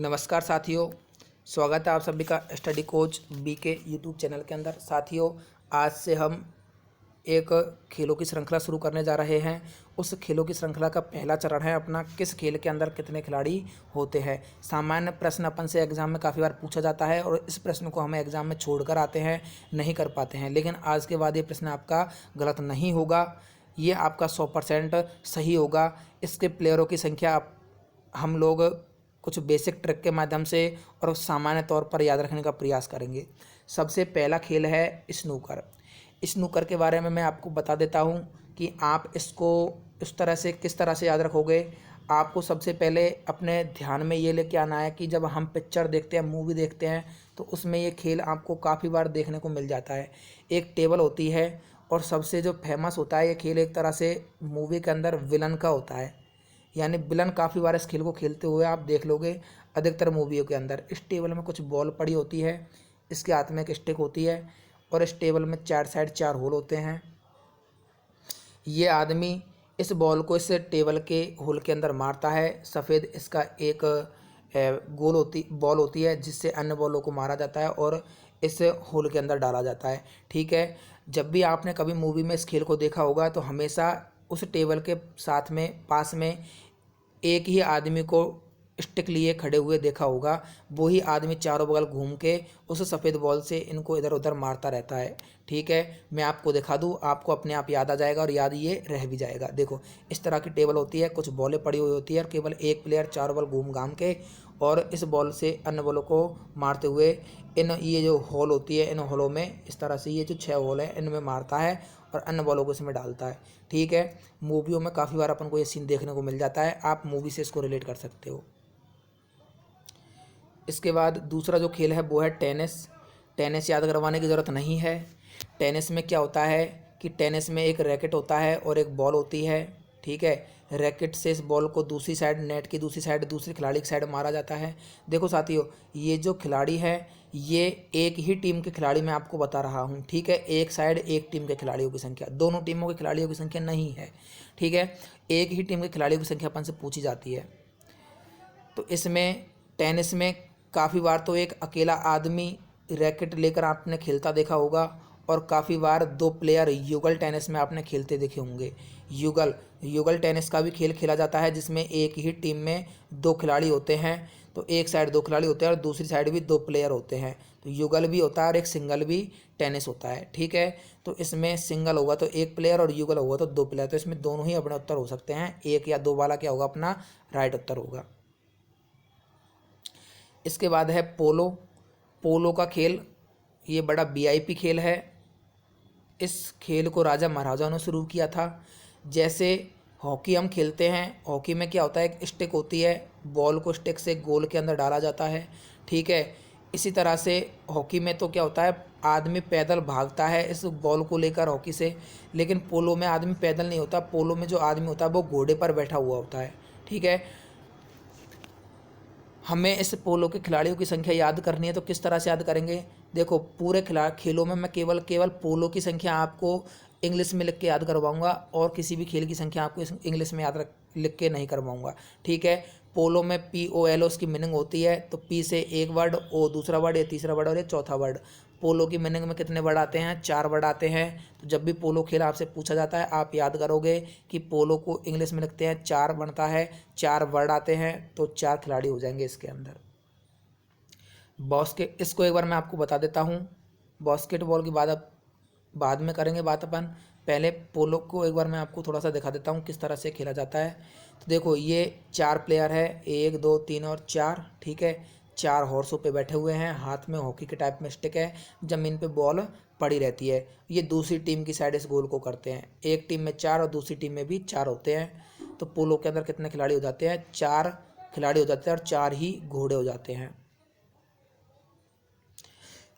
नमस्कार साथियों, स्वागत है आप सभी का स्टडी कोच बी के यूट्यूब चैनल के अंदर। साथियों, आज से हम एक खेलों की श्रृंखला शुरू करने जा रहे हैं। उस खेलों की श्रृंखला का पहला चरण है अपना, किस खेल के अंदर कितने खिलाड़ी होते हैं। सामान्य प्रश्न अपन से एग्जाम में काफ़ी बार पूछा जाता है और इस प्रश्न को हमें एग्जाम में छोड़कर आते हैं, नहीं कर पाते हैं। लेकिन आज के बाद ये प्रश्न आपका गलत नहीं होगा, ये आपका 100% सही होगा। इसके प्लेयरों की संख्या हम लोग कुछ बेसिक ट्रिक के माध्यम से और सामान्य तौर पर याद रखने का प्रयास करेंगे। सबसे पहला खेल है स्नूकर। स्नूकर के बारे में मैं आपको बता देता हूँ कि आप इसको इस तरह से किस तरह से याद रखोगे। आपको सबसे पहले अपने ध्यान में ये लेके आना है कि जब हम पिक्चर देखते हैं, मूवी देखते हैं, तो उसमें ये खेल आपको काफ़ी बार देखने को मिल जाता है। एक टेबल होती है और सबसे जो फेमस होता है ये खेल, एक तरह से मूवी के अंदर विलन का होता है। यानी विलन काफ़ी बार इस खेल को खेलते हुए आप देख लोगे अधिकतर मूवियों के अंदर। इस टेबल में कुछ बॉल पड़ी होती है, इसके हाथ में एक स्टिक होती है और इस टेबल में चार साइड 4 होल होते हैं। ये आदमी इस बॉल को इस टेबल के होल के अंदर मारता है। सफ़ेद इसका एक बॉल होती है जिससे अन्य बॉलों को मारा जाता है और इस होल के अंदर डाला जाता है। ठीक है, जब भी आपने कभी मूवी में इस खेल को देखा होगा तो हमेशा उस टेबल के साथ में पास में एक ही आदमी को स्टिक लिए खड़े हुए देखा होगा। वही आदमी चारों बगल घूम के उस सफ़ेद बॉल से इनको इधर उधर मारता रहता है। ठीक है, मैं आपको दिखा दूँ, आपको अपने आप याद आ जाएगा और याद ये रह भी जाएगा। देखो, इस तरह की टेबल होती है, कुछ बॉलें पड़ी हुई होती है और केवल एक प्लेयर चारों बॉल घूम घाम के और इस बॉल से अन्य बॉलों को मारते हुए ये जो होल होती है, इन होलों में इस तरह से ये जो 6 होल है इनमें मारता है और अन्य बॉलों को इसमें डालता है। ठीक है, मूवियों में काफ़ी बार अपन को ये सीन देखने को मिल जाता है, आप मूवी से इसको रिलेट कर सकते हो। इसके बाद दूसरा जो खेल है वो है टेनिस। टेनिस याद करवाने की ज़रूरत नहीं है। टेनिस में क्या होता है कि टेनिस में एक रैकेट होता है और एक बॉल होती है। ठीक है, रैकेट से इस बॉल को दूसरी साइड, नेट की दूसरी साइड, दूसरे खिलाड़ी की साइड मारा जाता है। देखो साथियों, ये जो खिलाड़ी है ये एक ही टीम के खिलाड़ी मैं आपको बता रहा हूँ। ठीक है, एक साइड एक टीम के खिलाड़ियों की संख्या, दोनों टीमों के खिलाड़ियों की संख्या नहीं है। ठीक है, एक ही टीम के खिलाड़ियों की संख्या अपन से पूछी जाती है। तो इसमें टेनिस में काफ़ी बार तो एक अकेला आदमी रैकेट लेकर आपने खेलता देखा होगा और काफ़ी बार 2 प्लेयर युगल टेनिस में आपने खेलते देखे होंगे। युगल टेनिस का भी खेल खेला जाता है जिसमें एक ही टीम में 2 खिलाड़ी होते हैं। तो एक साइड 2 खिलाड़ी होते हैं और दूसरी साइड भी 2 प्लेयर होते हैं। तो युगल भी होता है और एक सिंगल भी टेनिस होता है। ठीक है, तो इसमें सिंगल होगा तो 1 प्लेयर और युगल होगा तो 2 प्लेयर। तो इसमें दोनों ही अपने उत्तर हो सकते हैं, 1 या 2 वाला क्या होगा अपना राइट उत्तर होगा। इसके बाद है पोलो। पोलो का खेल ये बड़ा वीआईपी खेल है। इस खेल को राजा महाराजाओं ने शुरू किया था। जैसे हॉकी हम खेलते हैं, हॉकी में क्या होता है, एक स्टिक होती है, बॉल को स्टिक से गोल के अंदर डाला जाता है। ठीक है, इसी तरह से हॉकी में तो क्या होता है, आदमी पैदल भागता है इस बॉल को लेकर हॉकी से। लेकिन पोलो में आदमी पैदल नहीं होता, पोलो में जो आदमी होता है वो घोड़े पर बैठा हुआ होता है। ठीक है, हमें इस पोलो के खिलाड़ियों की संख्या याद करनी है तो किस तरह से याद करेंगे। देखो, पूरे खेलों में मैं केवल पोलो की संख्या आपको इंग्लिश में लिख के याद करवाऊंगा और किसी भी खेल की संख्या आपको इंग्लिश में लिख के नहीं करवाऊंगा। ठीक है, पोलो में POLO उसकी मीनिंग होती है। तो P से एक वर्ड, O दूसरा वर्ड, ये तीसरा वर्ड और ये चौथा वर्ड। पोलो की मीनिंग में कितने वर्ड आते हैं, 4 वर्ड आते हैं। तो जब भी पोलो खेल आपसे पूछा जाता है आप याद करोगे कि पोलो को इंग्लिश में लिखते हैं, 4 बनता है, 4 वर्ड आते हैं, तो 4 खिलाड़ी हो जाएंगे इसके अंदर। इसको एक बार मैं आपको बता देता हूँ। बास्केटबॉल की बाद में करेंगे बात अपन, पहले पोलो को एक बार मैं आपको थोड़ा सा दिखा देता हूँ किस तरह से खेला जाता है। तो देखो, ये 4 प्लेयर है, 1 2 3 और 4। ठीक है, 4 हॉर्सों पे बैठे हुए हैं, हाथ में हॉकी के टाइप में स्टिक है, ज़मीन पे बॉल पड़ी रहती है। ये दूसरी टीम की साइड इस गोल को करते हैं। एक टीम में 4 और दूसरी टीम में भी 4 होते हैं। तो पोलो के अंदर कितने खिलाड़ी हो जाते हैं, 4 खिलाड़ी हो जाते हैं और 4 ही घोड़े हो जाते हैं।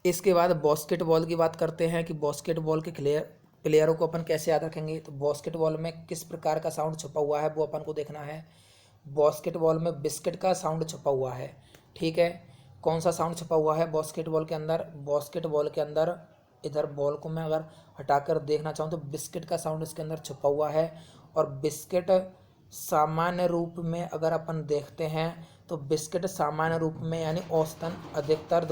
इसके बाद बास्केटबॉल की बात करते हैं कि बास्केटबॉल के प्लेयरों को अपन कैसे याद रखेंगे। तो बास्केटबॉल में किस प्रकार का साउंड छुपा हुआ है वो अपन को देखना है। बास्केटबॉल में बिस्किट का साउंड छुपा हुआ है। ठीक है, कौन सा साउंड छुपा हुआ है बास्केटबॉल के अंदर। बास्केटबॉल के अंदर इधर बॉल को मैं अगर हटाकर देखना चाहूँ तो बिस्किट का साउंड इसके अंदर छुपा हुआ है। और बिस्किट सामान्य रूप में अगर अपन देखते हैं तो बिस्किट सामान्य रूप में यानी औसतन अधिकतर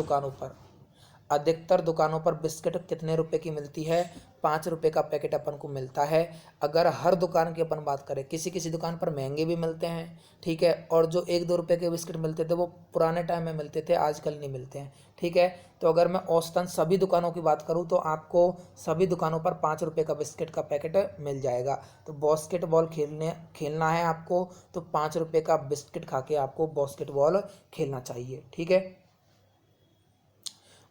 दुकानों पर बिस्किट कितने रुपए की मिलती है? 5 रुपये का पैकेट अपन को मिलता है। अगर हर दुकान की अपन बात करें, किसी किसी दुकान पर महंगे भी मिलते हैं, ठीक है, और जो 1-2 रुपये के बिस्किट मिलते थे वो पुराने टाइम में मिलते थे, आजकल नहीं मिलते हैं, ठीक है। तो अगर मैं औसतन सभी दुकानों की बात करूँ तो आपको सभी दुकानों पर 5 रुपये का बिस्किट का पैकेट मिल जाएगा। तो बास्केटबॉल खेलना है आपको तो 5 रुपये का बिस्किट खा के आपको बास्केटबॉल खेलना चाहिए, ठीक है।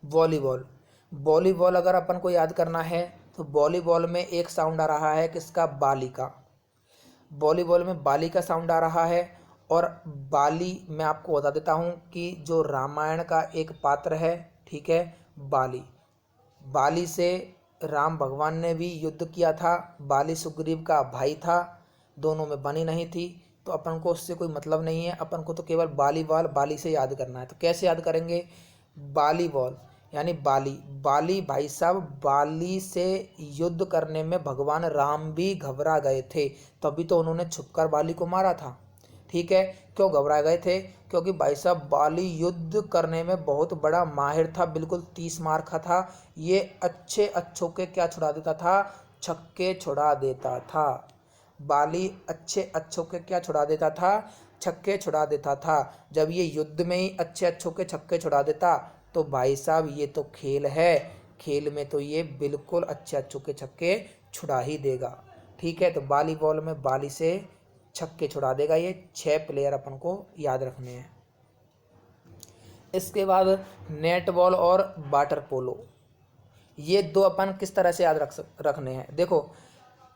वॉलीबॉल अगर अपन को याद करना है तो वॉलीबॉल में एक साउंड आ रहा है किसका? बाली का। वॉलीबॉल में बाली का साउंड आ रहा है। और बाली मैं आपको बता देता हूँ कि जो रामायण का एक पात्र है, ठीक है, बाली से राम भगवान ने भी युद्ध किया था। बाली सुग्रीव का भाई था, दोनों में बनी नहीं थी, तो अपन को उससे कोई मतलब नहीं है। अपन को तो केवल बाली से याद करना है। तो कैसे याद करेंगे? बालीबॉल यानी बाली भाई साहब, बाली से युद्ध करने में भगवान राम भी घबरा गए थे, तभी तो उन्होंने छुपकर बाली को मारा था, ठीक है। क्यों घबरा गए थे? क्योंकि भाई साहब बाली युद्ध करने में बहुत बड़ा माहिर था, बिल्कुल 30 मार का था। ये अच्छों के क्या छुड़ा देता था? छक्के छुड़ा देता था। बाली अच्छों के क्या छुड़ा देता था? छक्के छुड़ा देता था। जब ये युद्ध में ही अच्छों के छक्के छुड़ा देता तो भाई साहब ये तो खेल है, खेल में तो ये बिल्कुल अच्छों के छक्के छुड़ा ही देगा, ठीक है। तो वॉलीबॉल में बाली से छक्के छुड़ा देगा। ये 6 प्लेयर अपन को याद रखने हैं। इसके बाद नेट बॉल और वाटर पोलो, ये दो अपन किस तरह से याद रखने हैं? देखो,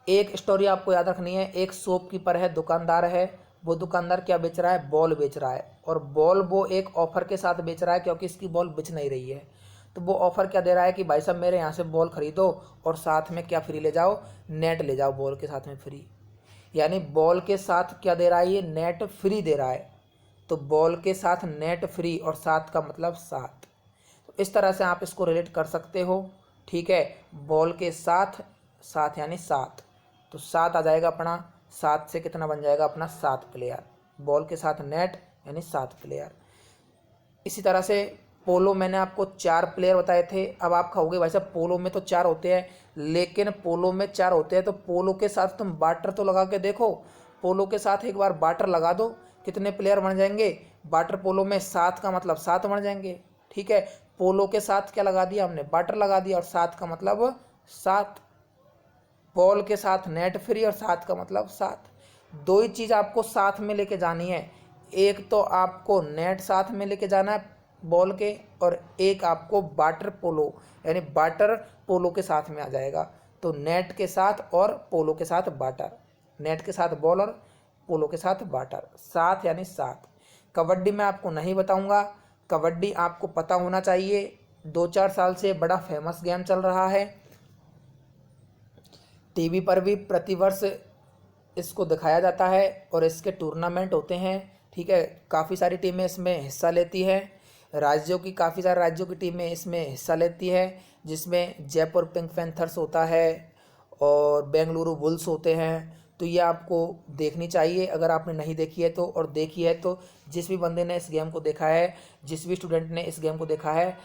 एक स्टोरी आपको याद रखनी है। एक शॉपकीपर है, दुकानदार है। वो दुकानदार क्या बेच रहा है? बॉल बेच रहा है। और बॉल वो एक ऑफर के साथ बेच रहा है क्योंकि इसकी बॉल बिच नहीं रही है। तो वो ऑफर क्या दे रहा है कि भाई साहब मेरे यहाँ से बॉल खरीदो और साथ में क्या फ्री ले जाओ? नेट ले जाओ बॉल के साथ में फ्री। यानी बॉल के साथ क्या दे रहा है? ये नेट फ्री दे रहा है। तो बॉल के साथ नेट फ्री और साथ का मतलब 7। तो इस तरह से आप इसको रिलेट कर सकते हो, ठीक है। बॉल के साथ साथ यानी 7, तो 7 आ जाएगा अपना। 7 से कितना बन जाएगा अपना? 7 प्लेयर। बॉल के साथ नेट यानी 7 प्लेयर। इसी तरह से पोलो मैंने आपको 4 प्लेयर बताए थे। अब आप कहोगे भाई साहब पोलो में तो 4 होते हैं, लेकिन पोलो में 4 होते हैं तो पोलो के साथ तुम वाटर तो लगा के देखो। पोलो के साथ एक बार वाटर लगा दो, कितने प्लेयर बन जाएंगे? वाटर पोलो में 7 का मतलब 7 बन जाएंगे, ठीक है। पोलो के साथ क्या लगा दिया हमने? वाटर लगा दिया और 7 का मतलब 7। बॉल के साथ नेट फ्री और 7 का मतलब 7। दो ही चीज़ आपको साथ में लेके जानी है। एक तो आपको नेट साथ में लेके जाना है बॉल के, और एक आपको वाटर पोलो यानी वाटर पोलो के साथ में आ जाएगा। तो नेट के साथ और पोलो के साथ वाटर, नेट के साथ बॉल और पोलो के साथ वाटर, 7 यानी 7। कबड्डी में आपको नहीं बताऊंगा, कबड्डी आपको पता होना चाहिए। 2-4 साल से बड़ा फेमस गेम चल रहा है। टीवी पर भी प्रतिवर्ष इसको दिखाया जाता है और इसके टूर्नामेंट होते हैं, ठीक है। काफ़ी सारी टीमें इसमें हिस्सा लेती है। काफ़ी सारे राज्यों की टीमें इसमें हिस्सा लेती है, जिसमें जयपुर पिंक पैंथर्स होता है और बेंगलुरु बुल्स होते हैं। तो ये आपको देखनी चाहिए अगर आपने नहीं देखी है तो, और देखी है तो जिस भी बंदे ने इस गेम को देखा है, जिस भी स्टूडेंट ने इस गेम को देखा है,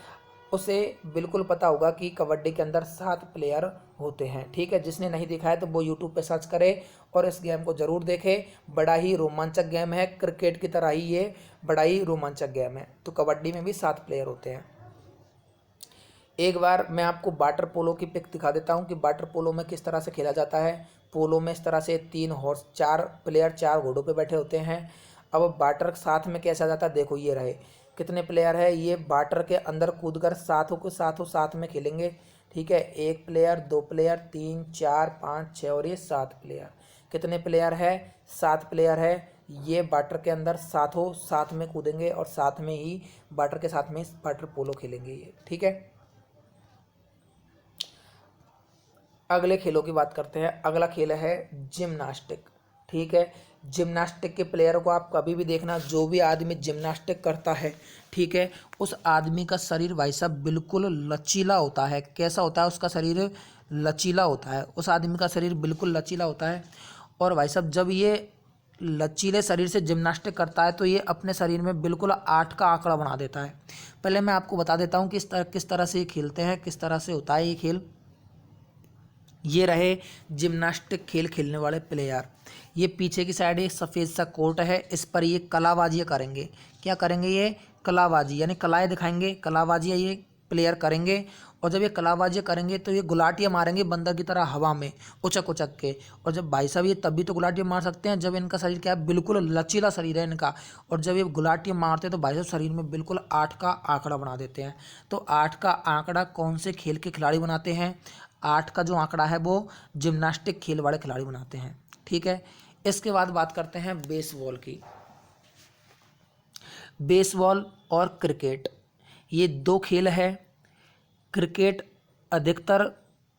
उसे बिल्कुल पता होगा कि कबड्डी के अंदर 7 प्लेयर होते हैं, ठीक है। जिसने नहीं देखा है तो वो यूट्यूब पे सर्च करे और इस गेम को ज़रूर देखे। बड़ा ही रोमांचक गेम है, क्रिकेट की तरह ही ये बड़ा ही रोमांचक गेम है। तो कबड्डी में भी 7 प्लेयर होते हैं। एक बार मैं आपको वाटर पोलो की पिक दिखा देता हूँ कि वाटर पोलो में किस तरह से खेला जाता है। पोलो में इस तरह से 3 हॉर्स, 4 प्लेयर 4 घोड़ों पे बैठे होते हैं। अब वाटर साथ में कैसे आ जाता है? देखो ये रहे, कितने प्लेयर है? ये वाटर के अंदर कूदकर साथ में खेलेंगे, ठीक है। 1 प्लेयर, 2 प्लेयर, 3, 4, 5, 6 और ये 7 प्लेयर। कितने प्लेयर है? 7 प्लेयर है। ये वाटर के अंदर साथ में कूदेंगे और साथ में ही वाटर के साथ में वाटर पोलो खेलेंगे ये, ठीक है। अगले खेलों की बात करते हैं। अगला खेल है जिम्नास्टिक, ठीक है। जिम्नास्टिक के प्लेयर को आप कभी भी देखना, जो भी आदमी जिम्नास्टिक करता है, ठीक है, उस आदमी का शरीर भाई साहब बिल्कुल लचीला होता है। कैसा होता है उसका शरीर? लचीला होता है। उस आदमी का शरीर बिल्कुल लचीला होता है। और भाई साहब जब ये लचीले शरीर से जिम्नास्टिक करता है तो ये अपने शरीर में बिल्कुल 8 का आंकड़ा बना देता है। पहले मैं आपको बता देता हूँ कि किस तरह से ये खेलते हैं, किस तरह से होता है ये खेल। ये रहे जिम्नास्टिक खेल खेलने वाले प्लेयर। ये पीछे की साइड एक सफ़ेद सा कोट है, इस पर ये कलाबाजी करेंगे। क्या करेंगे? ये कलाबाजी यानी कलाएँ दिखाएंगे, कलाबाजी ये प्लेयर करेंगे। और जब ये कलाबाजी करेंगे तो ये गुलाटियाँ मारेंगे बंदर की तरह हवा में उचक उचक के। और जब भाई साहब ये तब भी तो गुलाटियाँ मार सकते हैं जब इनका शरीर क्या है, बिल्कुल लचीला शरीर है इनका। और जब ये गुलाटियाँ मारते हैं तो भाई साहब शरीर में बिल्कुल 8 का आंकड़ा बना देते हैं। तो 8 का आंकड़ा कौन से खेल के खिलाड़ी बनाते हैं? 8 का जो आंकड़ा है वो जिम्नास्टिक खेल वाले खिलाड़ी बनाते हैं। ठीक है, इसके बाद बात करते हैं बेसबॉल की। बेसबॉल और क्रिकेट ये 2 खेल है। क्रिकेट अधिकतर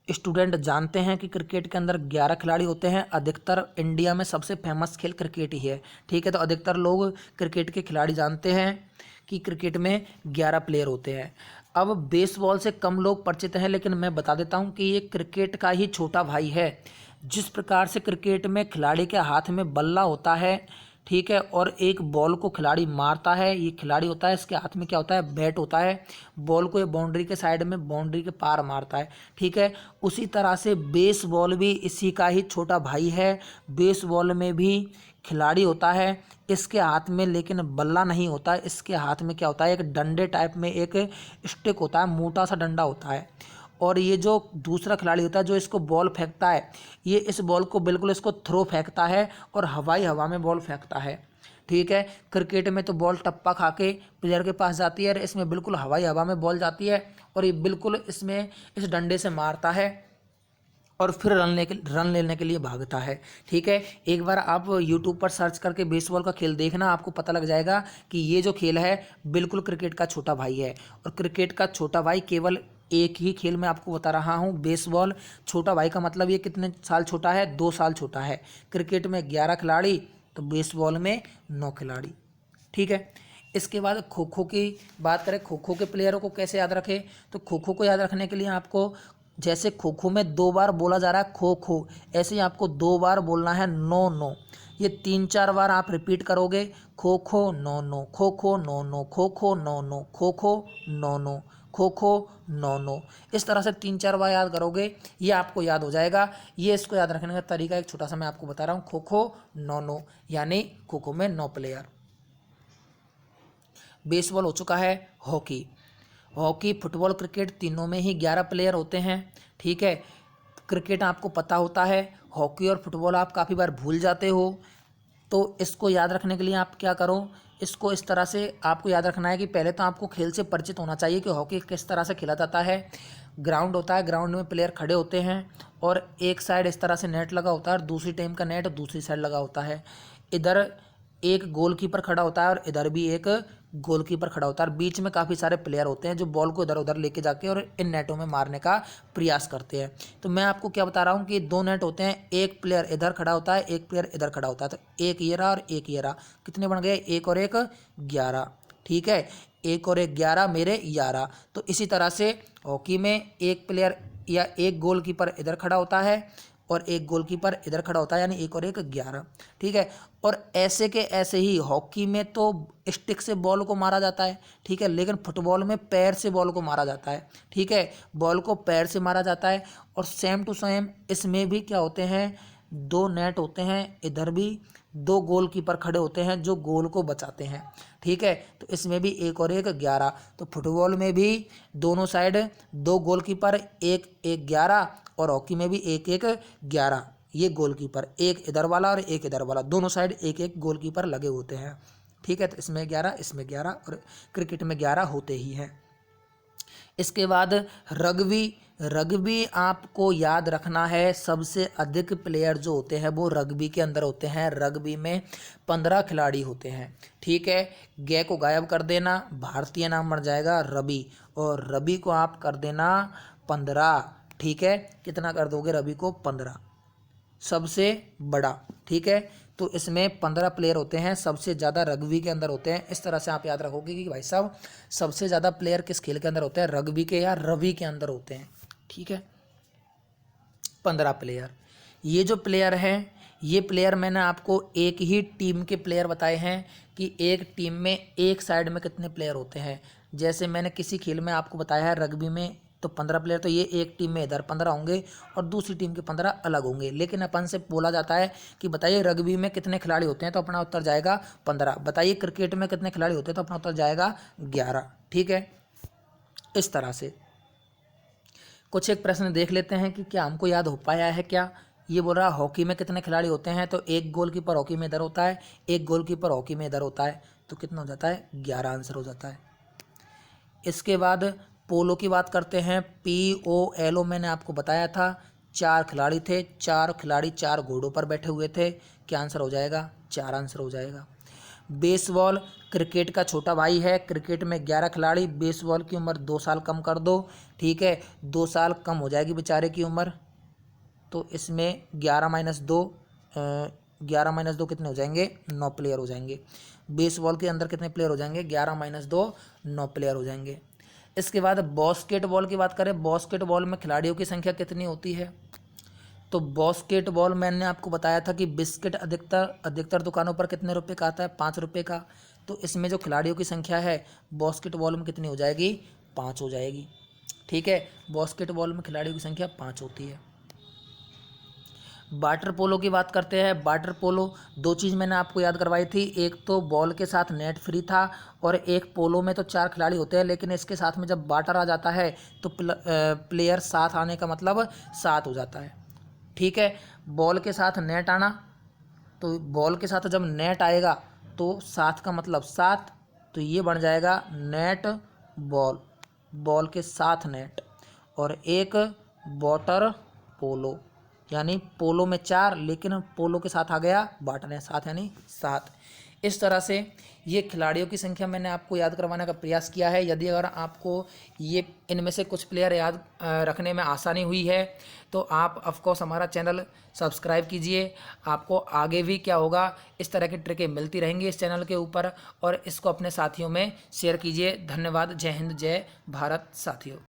स्टूडेंट जानते हैं कि क्रिकेट के अंदर 11 खिलाड़ी होते हैं। अधिकतर इंडिया में सबसे फेमस खेल क्रिकेट ही है। ठीक है, तो अधिकतर लोग क्रिकेट के खिलाड़ी जानते हैं कि क्रिकेट में 11 प्लेयर होते हैं। अब बेसबॉल से कम लोग परिचित हैं, लेकिन मैं बता देता हूं कि ये क्रिकेट का ही छोटा भाई है। जिस प्रकार से क्रिकेट में खिलाड़ी के हाथ में बल्ला होता है, ठीक है, और एक बॉल को खिलाड़ी मारता है, ये खिलाड़ी होता है, इसके हाथ में क्या होता है? बैट होता है। बॉल को ये बाउंड्री के साइड में, बाउंड्री के पार मारता है। ठीक है, उसी तरह से बेसबॉल भी इसी का ही छोटा भाई है। बेसबॉल में भी खिलाड़ी होता है, इसके हाथ में लेकिन बल्ला नहीं होता है। इसके हाथ में क्या होता है? एक डंडे टाइप में एक स्टिक होता है, मोटा सा डंडा होता है। और ये जो दूसरा खिलाड़ी होता है जो इसको बॉल फेंकता है, ये इस बॉल को बिल्कुल इसको थ्रो फेंकता है और हवा में बॉल फेंकता है। ठीक है, क्रिकेट में तो बॉल टप्पा खा के प्लेयर के पास जाती है, इसमें बिल्कुल हवा में बॉल जाती है और ये बिल्कुल इसमें इस डंडे से मारता है और फिर रन लेने के लिए भागता है। ठीक है, एक बार आप यूट्यूब पर सर्च करके बेसबॉल का खेल देखना, आपको पता लग जाएगा कि ये जो खेल है बिल्कुल क्रिकेट का छोटा भाई है। और क्रिकेट का छोटा भाई केवल एक ही खेल में आपको बता रहा हूँ, बेसबॉल। छोटा भाई का मतलब ये कितने साल छोटा है? 2 साल छोटा है। क्रिकेट में 11 खिलाड़ी तो बेसबॉल में 9 खिलाड़ी। ठीक है, इसके बाद खो खो की बात करें। खो खो के प्लेयरों को कैसे याद रखें? तो खो खो को याद रखने के लिए आपको, जैसे खो खो में 2 बार बोला जा रहा है खो खो, ऐसे ही आपको 2 बार बोलना है नो नो। ये 3-4 बार आप रिपीट करोगे, kho kho no no, kho kho no no, kho kho no no, kho kho no no, kho kho no no. इस तरह से 3-4 बार याद करोगे, ये आपको याद हो जाएगा। ये इसको याद रखने का तरीका एक छोटा सा मैं आपको बता रहा हूँ, खो खो नो नो, यानी खो खो में 9 प्लेयर। बेसबॉल हो चुका है। हॉकी, हॉकी, फुटबॉल, क्रिकेट तीनों में ही 11 प्लेयर होते हैं। ठीक है, क्रिकेट आपको पता होता है, हॉकी और फुटबॉल आप काफ़ी बार भूल जाते हो। तो इसको याद रखने के लिए आप क्या करो, इसको इस तरह से आपको याद रखना है कि पहले तो आपको खेल से परिचित होना चाहिए कि हॉकी किस तरह से खेला जाता है। ग्राउंड होता है, ग्राउंड में प्लेयर खड़े होते हैं और एक साइड इस तरह से नेट लगा होता है और दूसरी टीम का नेट दूसरी साइड लगा होता है। इधर एक गोलकीपर खड़ा होता है और इधर भी एक गोलकीपर खड़ा होता है। बीच में काफ़ी सारे प्लेयर होते हैं जो बॉल को इधर उधर लेके जाके और इन नेटों में मारने का प्रयास करते हैं। तो मैं आपको क्या बता रहा हूँ कि 2 नेट होते हैं, एक प्लेयर इधर खड़ा होता है, एक प्लेयर इधर खड़ा होता है। तो एक ये रहा और एक ये रहा, कितने बन गए? 1 और 1 11। ठीक है, 1 और 1 11, मेरे 11। तो इसी तरह से हॉकी में एक प्लेयर या एक गोलकीपर इधर खड़ा होता है और एक गोलकीपर इधर खड़ा होता है, यानी 1 और 1 11। ठीक है, और ऐसे के ऐसे ही हॉकी में तो स्टिक से बॉल को मारा जाता है। ठीक है, लेकिन फुटबॉल में पैर से बॉल को मारा जाता है। ठीक है, बॉल को पैर से मारा जाता है। और सेम टू सेम इसमें भी क्या होते हैं, 2 नेट होते हैं, इधर भी 2 गोलकीपर खड़े होते हैं जो गोल को बचाते हैं। ठीक है, तो इसमें भी 1 और 1 11। तो फुटबॉल में भी दोनों साइड 2 गोलकीपर, 1 1 11, और हॉकी में भी 1 1 11। ये गोलकीपर, एक इधर वाला और एक इधर वाला, दोनों साइड 1 1 गोलकीपर लगे होते हैं। ठीक है, तो इसमें 11, इसमें 11 और क्रिकेट में 11 होते ही हैं। इसके बाद रग्बी, रग्बी आपको याद रखना है, सबसे अधिक प्लेयर जो होते हैं वो रग्बी के अंदर होते हैं। रग्बी में 15 खिलाड़ी होते हैं। ठीक है, गे को गायब कर देना, भारतीय नाम बन जाएगा रवि, और रवि को आप कर देना 15। ठीक है, कितना कर दोगे रवि को? 15, सबसे बड़ा। ठीक है, तो इसमें 15 प्लेयर होते हैं, सबसे ज़्यादा रग्बी के अंदर होते हैं। इस तरह से आप याद रखोगे कि भाई साहब सबसे ज़्यादा प्लेयर किस खेल के अंदर होते हैं? रग्बी के या रवि के अंदर होते हैं। ठीक है, 15 प्लेयर। ये जो प्लेयर हैं ये प्लेयर मैंने आपको एक ही टीम के प्लेयर बताए हैं कि एक टीम में एक साइड में कितने प्लेयर होते हैं। जैसे मैंने किसी खेल में आपको बताया है रग्बी में तो 15 प्लेयर, तो ये एक टीम में इधर 15 होंगे और दूसरी टीम के 15 अलग होंगे। लेकिन अपन से बोला जाता है कि बताइए रग्बी में कितने खिलाड़ी होते हैं, तो अपना उत्तर जाएगा 15। बताइए क्रिकेट में कितने खिलाड़ी होते हैं, तो अपना उत्तर जाएगा 11। ठीक है, इस तरह से कुछ एक प्रश्न देख लेते हैं कि क्या हमको याद हो पाया है क्या। ये बोल रहा है हॉकी में कितने खिलाड़ी होते हैं, तो एक गोलकीपर हॉकी में इधर होता है, एक गोलकीपर हॉकी में इधर होता है, तो कितना हो जाता है 11 आंसर हो जाता है। इसके बाद पोलो की बात करते हैं। POLO मैंने आपको बताया था 4 खिलाड़ी थे, 4 खिलाड़ी 4 घोड़ों पर बैठे हुए थे। क्या आंसर हो जाएगा, 4 आंसर हो जाएगा। बेसबॉल क्रिकेट का छोटा भाई है। क्रिकेट में 11 खिलाड़ी, बेसबॉल की उम्र 2 साल कम कर दो। ठीक है, 2 साल कम हो जाएगी बेचारे की उम्र, तो इसमें 11 - 2 कितने हो जाएंगे, 9 प्लेयर हो जाएंगे। बेसबॉल के अंदर कितने प्लेयर हो जाएंगे, 11 - 2 9 प्लेयर हो जाएंगे। इसके बाद बास्केटबॉल की बात करें, बास्केटबॉल में खिलाड़ियों की संख्या कितनी होती है, तो बास्केटबॉल मैंने आपको बताया था कि बिस्किट अधिकतर दुकानों पर कितने रुपए का आता है, 5 रुपये का। तो इसमें जो खिलाड़ियों की संख्या है बास्केटबॉल में कितनी हो जाएगी, 5 हो जाएगी। ठीक है, बास्केटबॉल में खिलाड़ियों की संख्या 5 होती है। वाटर पोलो की बात करते हैं। वाटर पोलो 2 चीज़ मैंने आपको याद करवाई थी, एक तो बॉल के साथ नेट फ्री था और एक पोलो में तो 4 खिलाड़ी होते हैं, लेकिन इसके साथ में जब वाटर आ जाता है तो प्लेयर 7 आने का मतलब 7 हो जाता है। ठीक है, बॉल के साथ नेट आना, तो बॉल के साथ जब नेट आएगा तो 7 का मतलब 7, तो ये बन जाएगा नेट बॉल, बॉल के साथ नेट। और एक वाटर पोलो, यानी पोलो में 4 लेकिन पोलो के साथ आ गया वाटर है 7, यानी 7। इस तरह से ये खिलाड़ियों की संख्या मैंने आपको याद करवाने का प्रयास किया है। यदि अगर आपको ये इनमें से कुछ प्लेयर याद रखने में आसानी हुई है तो आप ऑफकोर्स हमारा चैनल सब्सक्राइब कीजिए। आपको आगे भी क्या होगा, इस तरह की ट्रिकें मिलती रहेंगी इस चैनल के ऊपर, और इसको अपने साथियों में शेयर कीजिए। धन्यवाद। जय हिंद, जय भारत साथियों।